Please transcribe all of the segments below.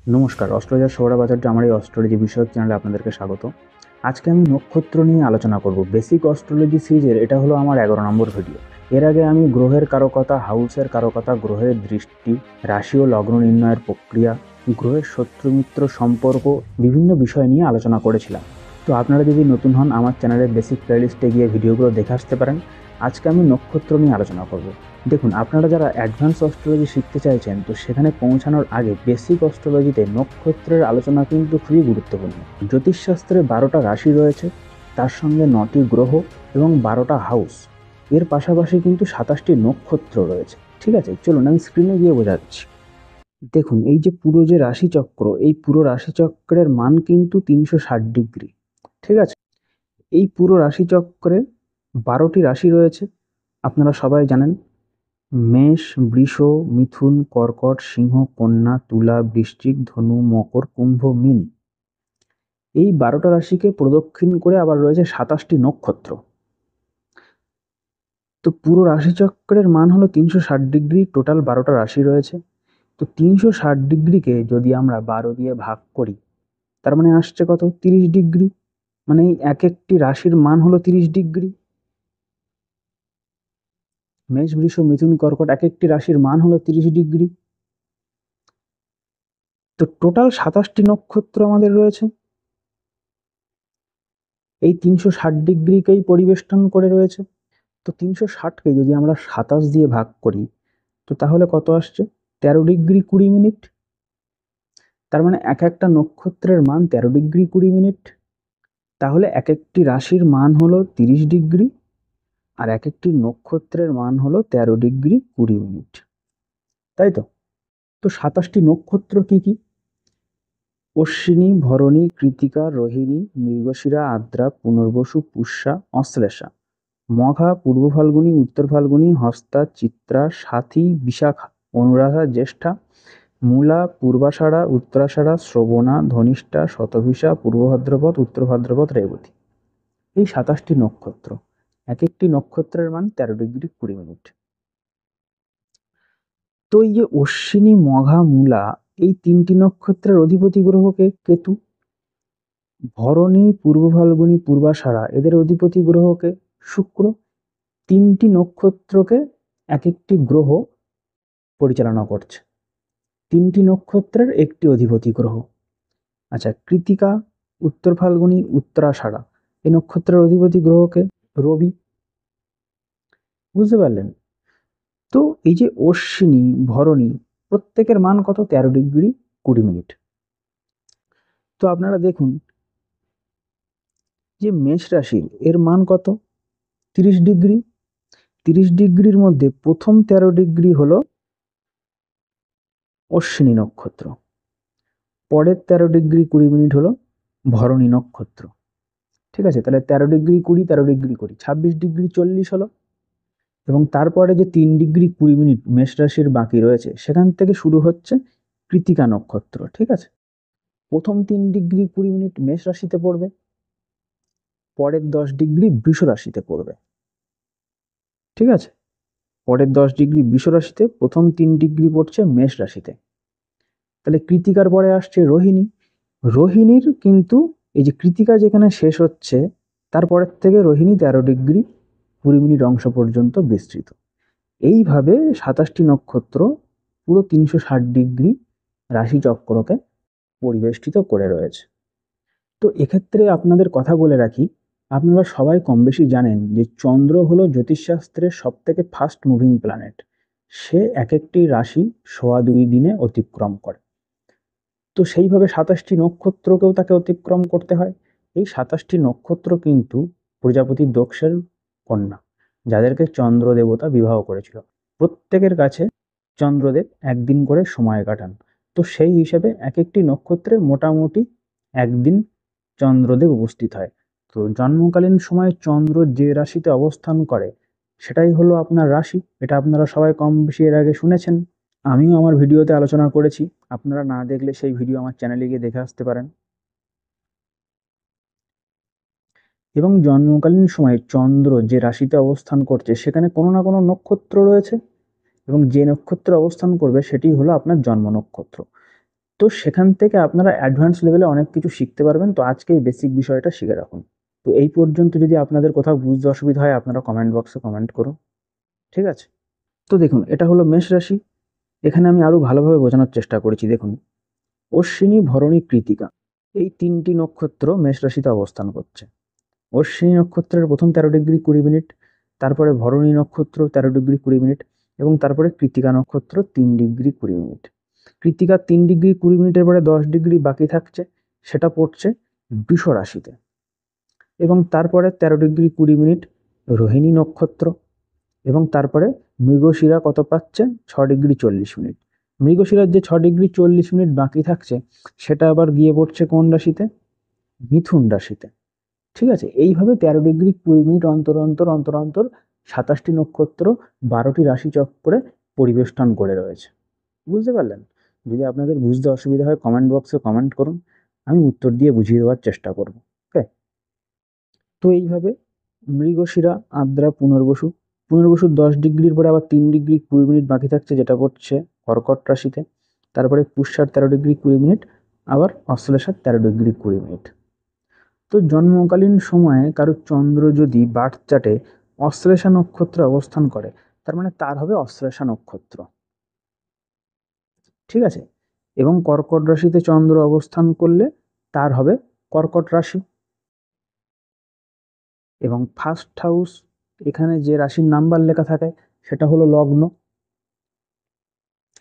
নমস্কার, অস্ট্রোলজার সৌরভ আচার্য আমার এই অস্ট্রোলজি বিষয়ক চ্যানেলে আপনাদেরকে স্বাগত। আজকে আমি নক্ষত্র নিয়ে আলোচনা করব। বেসিক অস্ট্রোলজি সিরিজের এটা হলো আমার 11 নম্বর ভিডিও। এর আগে আমি গ্রহের কারকতা, হাউসের কারকতা, গ্রহের দৃষ্টি, রাশি ও লগ্ন নির্ণয়ের প্রক্রিয়া, গ্রহের শত্রু মিত্র সম্পর্ক, বিভিন্ন বিষয় নিয়ে আলোচনা করেছিলাম। তো আপনারা যদি নতুন হন, আমার চ্যানেলের বেসিক প্লেলিস্টে গিয়ে ভিডিওগুলো দেখে আসতে পারেন। আজকে আমি নক্ষত্র নিয়ে আলোচনা করব। দেখুন, আপনারা যারা অ্যাডভান্স অস্ট্রোলজি শিখতে চাইছেন, তো সেখানে পৌঁছানোর আগে বেসিক অস্ট্রোলজিতে নক্ষত্রের আলোচনা কিন্তু খুবই গুরুত্বপূর্ণ। জ্যোতিষশাস্ত্রে 12টা রাশি রয়েছে, তার সঙ্গে 9টি গ্রহ এবং 12টা হাউস। এর পাশাপাশি কিন্তু 27টি নক্ষত্র রয়েছে। ঠিক আছে, চলুন আমি স্ক্রিনে গিয়ে বোঝাচ্ছি। দেখুন, এই যে পুরো যে রাশিচক্র, এই পুরো রাশিচক্রের মান কিন্তু 360 ডিগ্রি। ঠিক আছে, এই পুরো রাশিচক্রে 12টি রাশি রয়েছে, আপনারা সবাই জানেন। মেষ, বৃষ, মিথুন, কর্কট, সিংহ, কন্যা, তুলা, বৃশ্চিক, ধনু, মকর, কুম্ভ, মীন। এই 12টা রাশিকে প্রদক্ষিণ করে আবার রয়েছে 27টি নক্ষত্র। তো পুরো রাশিচক্রের মান হলো 360 ডিগ্রি। টোটাল 12টা রাশি রয়েছে। তো 360 ডিগ্রিকে যদি আমরা 12 দিয়ে ভাগ করি, তার মানে আসছে কত? 30 ডিগ্রি। মানে এই এক একটি রাশির মান হলো 30 ডিগ্রি। মেষ, বৃষ, মিথুন, কর্কট এক একটি রাশির মান হলো 30 ডিগ্রি। তো টোটাল 27টি নক্ষত্র আমাদের রয়েছে, এই 360 ডিগ্রিকেই পরিবেষ্টন করে রয়েছে। তো 360কে যদি আমরা 27 দিয়ে ভাগ করি, তো তাহলে কত আসছে? 13 ডিগ্রি 20 মিনিট। তার মানে এক একটা নক্ষত্রের মান 13 ডিগ্রি 20 মিনিট। তাহলে এক একটি রাশির মান হলো 30 ডিগ্রি, আর এক একটি নক্ষত্রের মান হলো 13 ডিগ্রি 20 মিনিট। তাই তো? তো 27টি নক্ষত্র কি কি? অশ্বিনী, ভরণী, কৃতিকা, রোহিণী, মৃগশিরা, আদ্রা, পুনর্বসু, পুষ্যা, অশ্লেষা, মঘা, পূর্ব ফাল্গুনী, উত্তর ফাল্গুনী, হস্তা, চিত্রা, স্বাথী, বিশাখা, অনুরাধা, জ্যেষ্ঠা, মূলা, পূর্বাষাঢ়া, উত্তরাষাঢ়া, শ্রবণা, ধনিষ্ঠা, শতভিষা, পূর্ব ভাদ্রপদ, উত্তর ভাদ্রপদ, রেবতী। এই 27টি নক্ষত্র, এক একটি নক্ষত্রের মান 13 ডিগ্রি 20 মিনিট। তো এই যে অশ্বিনী, মঘা, মূলা, এই তিনটি নক্ষত্রের অধিপতি গ্রহকে কেতু। ভরণী, পূর্ব ফাল্গুনী, পূর্বাষাঢ়া এদের অধিপতি গ্রহকে শুক্র। তিনটি নক্ষত্রকে এক একটি গ্রহ পরিচালনা করছে, তিনটি নক্ষত্রের একটি অধিপতি গ্রহ। আচ্ছা, কৃতিকা, উত্তর ফাল্গুনী, উত্তরাষাঢ়া এই নক্ষত্রের অধিপতি গ্রহকে রবি। বুঝতে পারলেন? তো এই যে অশ্বিনী, ভরণী প্রত্যেকের মান কত? 13 ডিগ্রি 20 মিনিট। তো আপনারা দেখুন যে মেষ রাশির এর মান কত? 30 ডিগ্রি। 30 ডিগ্রির মধ্যে প্রথম 13 ডিগ্রি হলো অশ্বিনী নক্ষত্র, পরের 13 ডিগ্রি 20 মিনিট হলো ভরণী নক্ষত্র। ঠিক আছে, তাহলে 13 ডিগ্রি 20, 13 ডিগ্রি 20, 26 ডিগ্রি 40 হলো। এবং তারপরে যে 3 ডিগ্রি 20 মিনিট মেষ রাশির বাকি রয়েছে, সেখান থেকে শুরু হচ্ছে কৃতিকা নক্ষত্র। ঠিক আছে, প্রথম 3 ডিগ্রি 20 মিনিট মেষ রাশিতে পড়বে, পরের 10 ডিগ্রি বৃষ রাশিতে পড়বে। ঠিক আছে, পরের 10 ডিগ্রি বৃষ রাশিতে, প্রথম 3 ডিগ্রি পড়ছে মেষ রাশিতে। তাহলে কৃতিকার পরে আসছে রোহিণী। রোহিণীর কিন্তু এই যে কৃতিকা যেখানে শেষ হচ্ছে, তারপরের থেকে রোহিণী 13 ডিগ্রি 20 মিনিট অংশ পর্যন্ত বিস্তৃত। এইভাবে 27টি নক্ষত্র পুরো 360 ডিগ্রি রাশিচক্রকে পরিবেষ্টিত করে রয়েছে। তো এক্ষেত্রে আপনাদের কথা বলে রাখি, আপনারা সবাই কম বেশি জানেন যে চন্দ্র হলো জ্যোতিষশাস্ত্রের সব থেকে ফাস্ট মুভিং প্ল্যানেট। সে এক একটি রাশি 2.25 দিনে অতিক্রম করে। তো সেইভাবে 27টি নক্ষত্রকেও তাকে অতিক্রম করতে হয়। এই 27টি নক্ষত্র কিন্তু প্রজাপতি দক্ষের কন্যা, যাদেরকে চন্দ্র দেবতা বিবাহ করেছিল। প্রত্যেকের কাছে চন্দ্রদেব একদিন করে সময় কাটান। তো সেই হিসেবে এক একটি নক্ষত্রে মোটামুটি একদিন চন্দ্রদেব উপস্থিত হয়। তো জন্মকালীন সময় চন্দ্র যে রাশিতে অবস্থান করে, সেটাই হলো আপনার রাশি। এটা আপনারা সবাই কম বেশি এর আগে শুনেছেন। আমিও আমার ভিডিওতে আলোচনা করেছি, আপনারা না দেখলে সেই ভিডিও আমার চ্যানেলে গিয়ে দেখে আসতে পারেন। এবং জন্মকালীন সময়ে চন্দ্র যে রাশিতে অবস্থান করছে, সেখানে কোনো না কোনো নক্ষত্র রয়েছে, এবং যে নক্ষত্রে অবস্থান করবে সেটি হলো আপনার জন্ম নক্ষত্র। তো সেখান থেকে আপনারা অ্যাডভান্স লেভেলে অনেক কিছু শিখতে পারবেন। তো আজকে এই বেসিক বিষয়টা শিখে রাখুন। তো এই পর্যন্ত যদি আপনাদের কোথাও বুঝতে অসুবিধা হয় আপনারা কমেন্ট বক্সে কমেন্ট করুন, ঠিক আছে? তো দেখুন, এটা হলো মেষ রাশি। এখানে আমি আরো ভালোভাবে বোঝানোর চেষ্টা করেছি। দেখুন, অশ্বিনী, ভরণী, কৃত্তিকা, এই ৩টি নক্ষত্র মেষ রাশিতে অবস্থান করছে। অশ্বিনী নক্ষত্রের প্রথম 13°20', তারপরে ভরণী নক্ষত্র 13°20', এবং তারপরে কৃত্তিকা নক্ষত্র 3°20'। কৃত্তিকা 3°20'-এর পরে 10° বাকি থাকছে, সেটা পড়ছে বৃষ রাশিতে। এবং তারপরে 13°20' রোহিণী নক্ষত্র, এবং তারপরে মৃগশিরা কত পাচ্ছে, 6°40'। মৃগশিরার যে 6°40' বাকি থাকছে সেটা আবার গিয়ে পড়ছে কোন রাশিতে, মিথুন রাশিতে। ঠিক আছে, এইভাবে 13°20' অন্তর অন্তর অন্তর অন্তর 27টি নক্ষত্র 12টি রাশি চক্রে পরিবেষ্টন করে রয়েছে। বুঝতে পারলেন? যদি আপনাদের বুঝতে অসুবিধা হয় কমেন্ট বক্সে কমেন্ট করুন, আমি উত্তর দিয়ে বুঝিয়ে দেওয়ার চেষ্টা করব। ওকে, তো এইভাবে মৃগশিরা, আদ্রা, পুনর্বসু, পুনর্বসুর 10°-র পরে আবার 3°20' বাকি থাকছে, যেটা পড়ছে কর্কট রাশিতে। তারপরে পুষ্যার 13°20', আবার অশ্লেষার 13°20'। তো জন্মকালীন সময়ে কারো চন্দ্র যদি বার্থ চার্টে অশ্লেষা নক্ষত্রে অবস্থান করে, তার মানে তার হবে অশ্লেষা নক্ষত্র। ঠিক আছে, এবং কর্কট রাশিতে চন্দ্র অবস্থান করলে তার হবে কর্কট রাশি। এবং ফার্স্ট হাউস, এখানে যে রাশির নাম্বার লেখা থাকে সেটা হলো লগ্ন।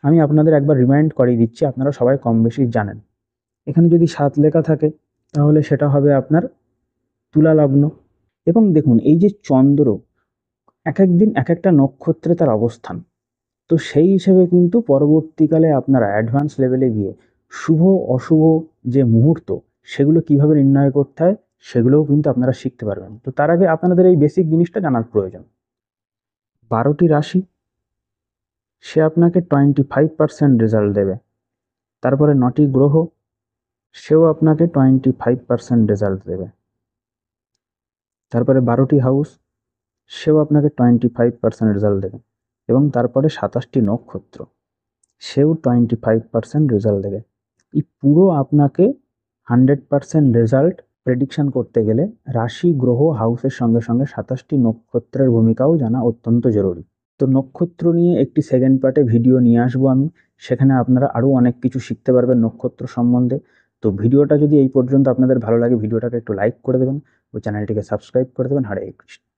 আমি আপনাদের একবার রিমাইন্ড করিয়ে দিচ্ছি, আপনারা সবাই কম বেশি জানেন। এখানে যদি 7 লেখা থাকে তাহলে সেটা হবে আপনার তুলা লগ্ন। এবং দেখুন, এই যে চন্দ্র এক এক দিন এক একটা নক্ষত্রে তার অবস্থান, তো সেই হিসেবে কিন্তু পরবর্তীকালে আপনারা অ্যাডভান্স লেভেলে গিয়ে শুভ অশুভ যে মুহূর্ত সেগুলো কিভাবে নির্ণয় করতে হয় সেগুলোও কিন্তু আপনারা শিখতে পারবেন। তো তার আগে আপনাদের এই বেসিক জিনিসটা জানার প্রয়োজন। 12টি রাশি, সে আপনাকে 25% রেজাল্ট দেবে। তারপরে 9টি গ্রহ, সেও আপনাকে 25% রেজাল্ট দেবে। তারপরে 12টি হাউস, সেও আপনাকে 25% রেজাল্ট দেবে। এবং তারপরে 27টি নক্ষত্র, সেও 25% রেজাল্ট দেবে। এই পুরো আপনাকে 100% রেজাল্ট প্রেডিকশন করতে গেলে রাশি, গ্রহ, হাউসের সঙ্গে সঙ্গে 27টি নক্ষত্রের ভূমিকাও জানা অত্যন্ত জরুরি। তো নক্ষত্র নিয়ে একটি সেকেন্ড পার্টে ভিডিও নিয়ে আসবো আমি, সেখানে আপনারা আরও অনেক কিছু শিখতে পারবেন নক্ষত্র সম্বন্ধে। তো ভিডিওটা যদি এই পর্যন্ত আপনাদের ভালো লাগে, ভিডিওটাকে একটু লাইক করে দেবেন ও চ্যানেলটিকে সাবস্ক্রাইব করে দেবেন। হরে কৃষ্ণ।